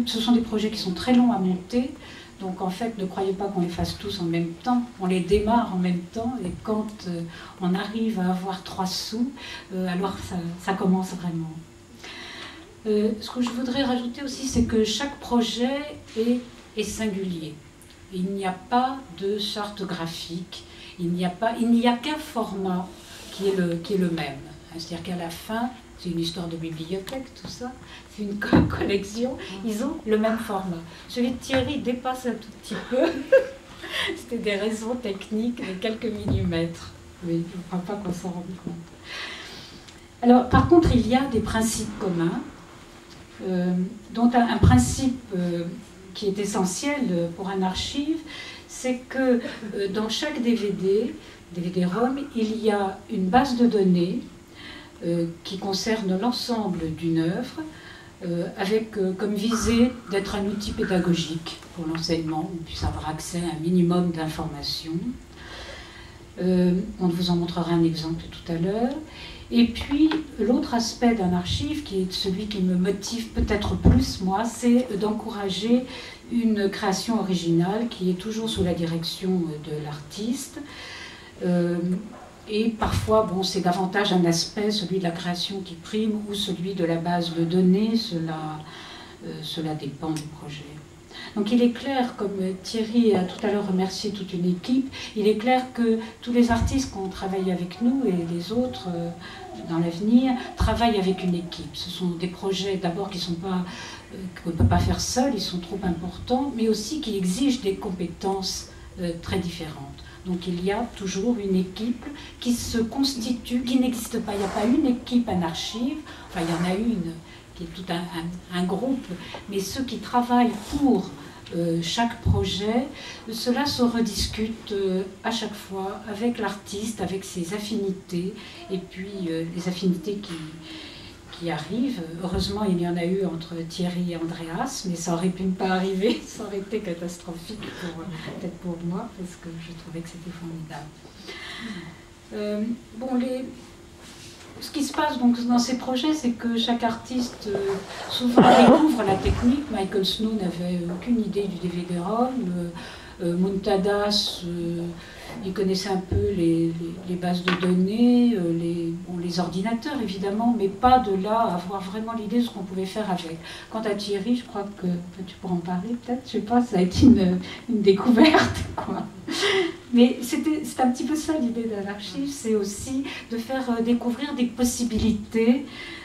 Ce sont des projets qui sont très longs à monter, donc en fait, ne croyez pas qu'on les fasse tous en même temps, on les démarre en même temps, et quand on arrive à avoir 3 sous, alors ça commence vraiment. Ce que je voudrais rajouter aussi, c'est que chaque projet est singulier. Il n'y a pas de charte graphique, il n'y a qu'un format qui est le même. C'est-à-dire qu'à la fin, c'est une histoire de bibliothèque, tout ça, c'est une collection, ils ont le même format. Celui de Thierry dépasse un tout petit peu, c'était des raisons techniques de quelques millimètres, mais je ne crois pas qu'on s'en rende compte. Alors, par contre, il y a des principes communs, dont un principe qui est essentiel pour un archive, c'est que dans chaque DVD-ROM, il y a une base de données qui concerne l'ensemble d'une œuvre, avec comme visée d'être un outil pédagogique pour l'enseignement, on puisse avoir accès à un minimum d'informations. On vous en montrera un exemple tout à l'heure. Et puis, l'autre aspect d'un archive, qui est celui qui me motive peut-être plus, moi, c'est d'encourager une création originale qui est toujours sous la direction de l'artiste. Et parfois, bon, c'est davantage un aspect, celui de la création qui prime, ou celui de la base de données, cela dépend du projet. Donc il est clair, comme Thierry a tout à l'heure remercié toute une équipe, il est clair que tous les artistes qui ont travaillé avec nous et les autres dans l'avenir travaillent avec une équipe. Ce sont des projets d'abord qu'on ne peut pas faire seul, ils sont trop importants, mais aussi qui exigent des compétences très différentes. Donc il y a toujours une équipe qui se constitue, qui n'existe pas. Il n'y a pas une équipe en archive, enfin il y en a une qui est tout un groupe, mais ceux qui travaillent pour chaque projet, cela se rediscute à chaque fois avec l'artiste, avec ses affinités, et puis les affinités qui arrivent. Heureusement, il y en a eu entre Thierry et Andreas, mais ça aurait pu ne pas arriver, ça aurait été catastrophique, peut-être pour moi, parce que je trouvais que c'était formidable. Ce qui se passe donc dans ces projets, c'est que chaque artiste souvent découvre la technique. Michael Snow n'avait aucune idée du DVD-ROM. Muntadas, il connaissait un peu les bases de données, les ordinateurs évidemment, mais pas de là à avoir vraiment l'idée de ce qu'on pouvait faire avec. Quant à Thierry, je crois que tu pourras en parler peut-être, je sais pas, ça a été une découverte, quoi. Mais c'est un petit peu ça l'idée d'un archive, c'est aussi de faire découvrir des possibilités,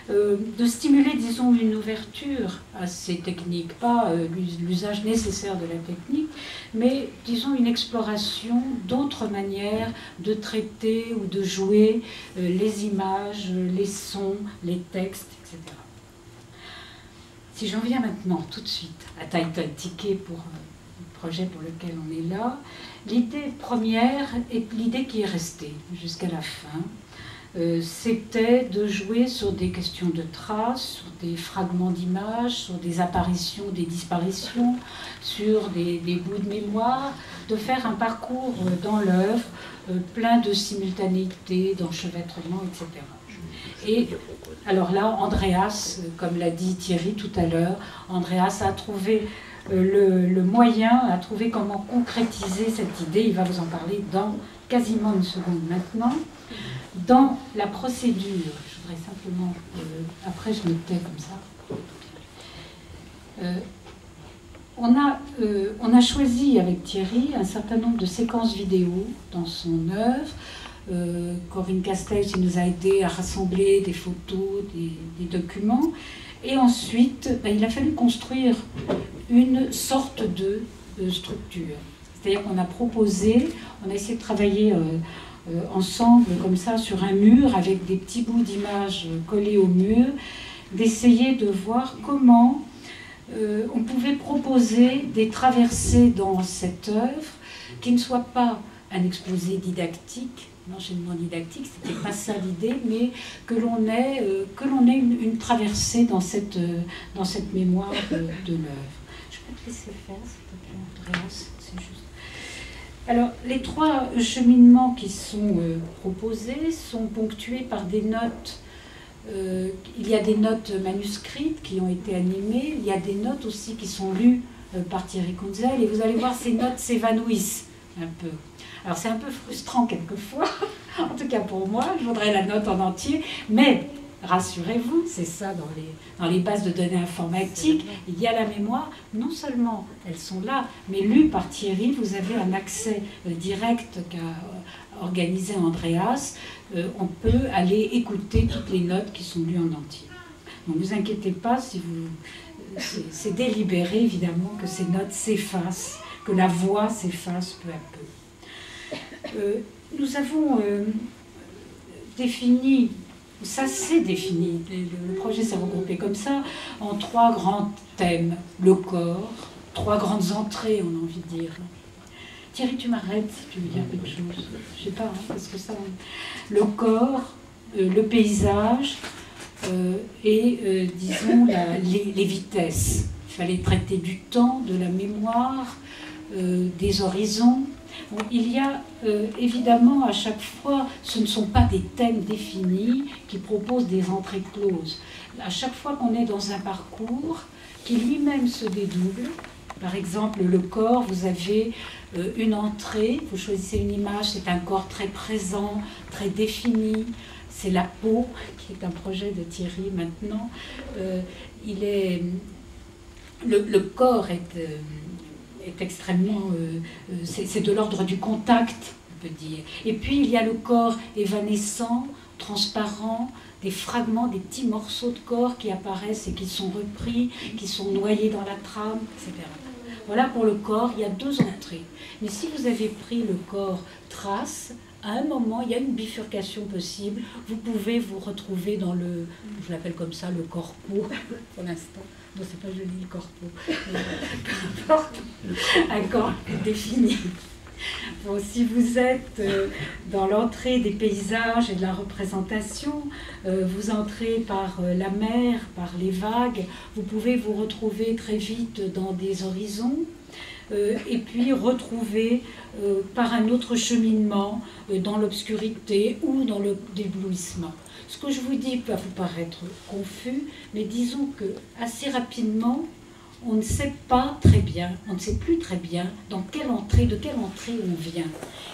de stimuler, disons, une ouverture à ces techniques, pas l'usage nécessaire de la technique, mais, disons, une exploration d'autres manières de traiter ou de jouer les images, les sons, les textes, etc. Si j'en viens maintenant, tout de suite, à Title Ticket pour le projet pour lequel on est là, l'idée première est l'idée qui est restée jusqu'à la fin. C'était de jouer sur des questions de traces, sur des fragments d'images, sur des apparitions, des disparitions, sur des bouts de mémoire, de faire un parcours dans l'œuvre plein de simultanéité, d'enchevêtrement, etc. Et alors là, Andreas, comme l'a dit Thierry tout à l'heure, Andreas a trouvé le moyen, a trouvé comment concrétiser cette idée. Il va vous en parler dans quasiment une seconde maintenant. Dans la procédure, je voudrais simplement, après je me tais comme ça, on a choisi avec Thierry un certain nombre de séquences vidéo dans son œuvre. Corinne Castells nous a aidé à rassembler des photos, des documents, et ensuite il a fallu construire une sorte de structure. C'est-à-dire qu'on a proposé, on a essayé de travailler ensemble comme ça sur un mur avec des petits bouts d'images collés au mur, d'essayer de voir comment on pouvait proposer des traversées dans cette œuvre qui ne soient pas un exposé didactique, un enchaînement didactique, c'était pas ça l'idée, mais que l'on ait une traversée dans cette mémoire de l'œuvre. Je peux te laisser faire, s'il te plaît, Andreas, c'est juste. Alors, les 3 cheminements qui sont proposés sont ponctués par des notes il y a des notes manuscrites qui ont été animées, il y a des notes aussi qui sont lues par Thierry Kunzel, et vous allez voir, ces notes s'évanouissent un peu. Alors c'est un peu frustrant quelquefois, en tout cas pour moi, je voudrais la note en entier, mais rassurez-vous, c'est ça dans les bases de données informatiques, il y a la mémoire, non seulement elles sont là, mais lues par Thierry, vous avez un accès direct qu'a organisé Andreas, on peut aller écouter toutes les notes qui sont lues en entier. Donc ne vous inquiétez pas, si vous, c'est délibéré évidemment que ces notes s'effacent, que la voix s'efface peu à peu. Nous avons défini, ça s'est défini, le projet s'est regroupé comme ça, en 3 grands thèmes. Le corps, 3 grandes entrées, on a envie de dire. Thierry, tu m'arrêtes si tu veux dire quelque chose. Je sais pas, hein, parce que ça... Le corps, le paysage et, disons, les vitesses. Il fallait traiter du temps, de la mémoire, des horizons. Bon, il y a évidemment à chaque fois, ce ne sont pas des thèmes définis qui proposent des entrées closes. À chaque fois qu'on est dans un parcours qui lui-même se dédouble, par exemple le corps, vous avez une entrée, vous choisissez une image, c'est un corps très présent, très défini, c'est la peau, qui est un projet de Thierry maintenant. Le corps est extrêmement... c'est de l'ordre du contact, on peut dire. Et puis il y a le corps évanescent, transparent, des fragments, des petits morceaux de corps qui apparaissent et qui sont repris, qui sont noyés dans la trame, etc. Voilà pour le corps, il y a 2 entrées. Mais si vous avez pris le corps trace, à un moment, il y a une bifurcation possible. Vous pouvez vous retrouver dans le, je l'appelle comme ça, le corpo, pour l'instant. Non, c'est pas joli, le corpo. Peu importe, un corps défini. Bon, si vous êtes dans l'entrée des paysages et de la représentation, vous entrez par la mer, par les vagues, vous pouvez vous retrouver très vite dans des horizons, et puis retrouver par un autre cheminement dans l'obscurité ou dans l'éblouissement. Ce que je vous dis peut vous paraître confus, mais disons que assez rapidement, on ne sait pas très bien, on ne sait plus très bien de quelle entrée on vient.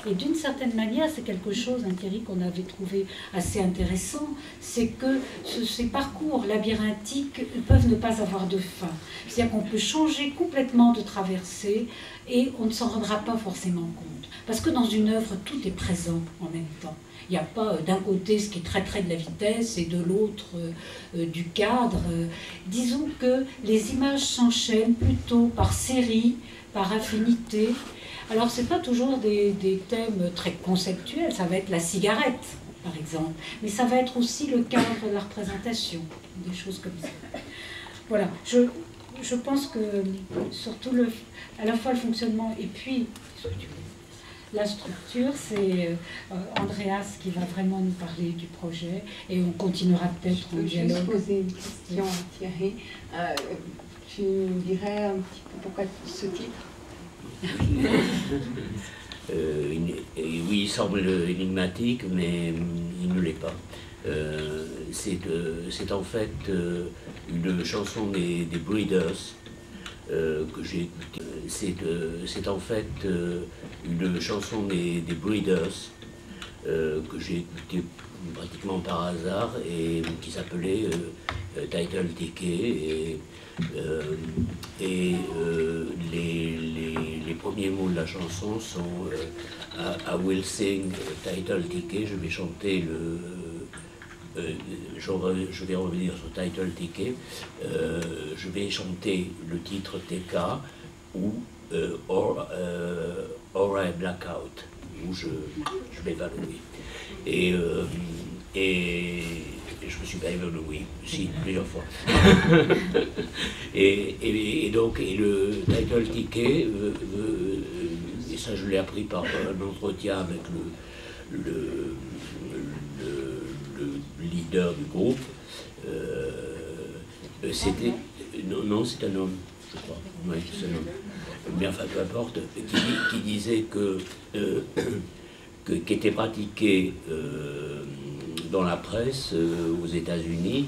Et d'une certaine manière, c'est quelque chose, Thierry, qu'on avait trouvé assez intéressant, c'est que ces parcours labyrinthiques peuvent ne pas avoir de fin. C'est-à-dire qu'on peut changer complètement de traversée et on ne s'en rendra pas forcément compte. Parce que dans une œuvre, tout est présent en même temps. Il n'y a pas d'un côté ce qui est très de la vitesse et de l'autre du cadre. Disons que les images s'enchaînent plutôt par série, par affinité. Alors ce n'est pas toujours des thèmes très conceptuels, ça va être la cigarette par exemple, mais ça va être aussi le cadre de la représentation, des choses comme ça. Voilà, je pense que surtout à la fois le fonctionnement et puis la structure, c'est Andreas qui va vraiment nous parler du projet et on continuera peut-être en dialogue. Je vais juste poser une question à Thierry. Tu me dirais un petit peu pourquoi ce titre? Oui, il semble énigmatique, mais il ne l'est pas. C'est en fait une chanson des Breeders que j'ai écoutée. C'est en fait une chanson des Breeders que j'ai écoutée pratiquement par hasard et qui s'appelait Title Ticket. Et les premiers mots de la chanson sont I will sing Title Ticket. Je vais chanter je vais revenir sur Title Ticket. Je vais chanter le titre TK ou or I Blackout, où je m'évanouis. Et je me suis pas évanoui, si, plusieurs fois. et donc, le Title Ticket, et ça je l'ai appris par un entretien avec le leader du groupe, c'était... Non, c'est un homme, je crois. Oui, c'est un homme. Mais enfin, peu importe, qui disait qu'était pratiqué dans la presse aux États-Unis